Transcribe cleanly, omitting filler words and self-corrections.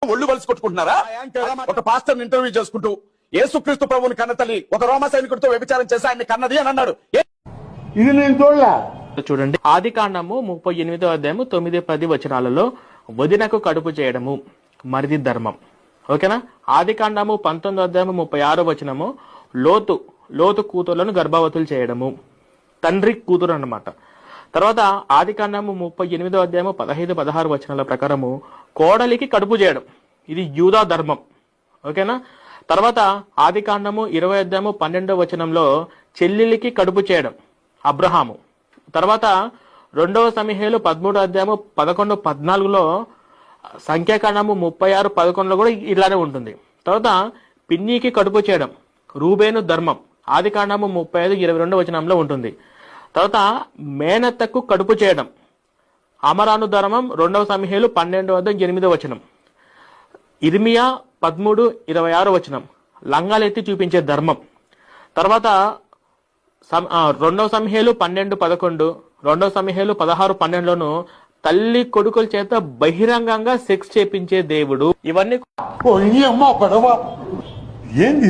ఒళ్ళు వలసి కొట్టుకుంటున్నారా? ఒక పాస్టర్ ఇంటర్వ్యూ చేసుకుంటూ యేసుక్రీస్తు ప్రభువుని కన్న తల్లి ఒక రోమా సైనికుడితో వ్యభిచారం చేసి ఆయన్ని కన్నది అని అన్నాడు. ఇది నేను చూడలే. చూడండి, ఆదికాండము 38వ అధ్యాయము 9-10 వచనాలలో వదినకు కడుపు చేయడము మరిది ధర్మం. ఓకేనా? ఆదికాండము 19వ అధ్యాయము 36వ వచనము లోతు కూతుర్లను గర్భవతులు చేయడము, తండ్రి కూతురు అన్నమాట. తర్వాత ఆదికాండము 38వ అధ్యాయము 15-16 వచనాల ప్రకారము కోడలికి కడుపు చేయడం, ఇది యూదా ధర్మం. ఓకేనా? తర్వాత ఆదికాండము 20వ అధ్యాయము 12వ వచనంలో చెల్లెలికి కడుపు చేయడం, అబ్రహాము. తర్వాత 2వ సమూయేలు 13వ అధ్యాయము 11-14లో సంఖ్యాకాండము 36-11లో కూడా ఇలానే ఉంటుంది. తర్వాత పిన్నికి కడుపు చేయడం, రూబేను ధర్మం, ఆదికాండము 35-22 వచనంలో ఉంటుంది. తర్వాత మేనత్తకు కడుపు చేయడం, అమరాను ధర్మం, 2వ సమూయేలు 12-8 వచనం. ఇర్మియా 13-26 వచనం, లంగాలెత్తి చూపించే ధర్మం. తర్వాత 2వ సమూయేలు 12-11, 2వ సమూయేలు 16-12లోను తల్లి కొడుకుల చేత బహిరంగంగా సెక్స్ చేపించే దేవుడు. ఇవన్నీ ఏంది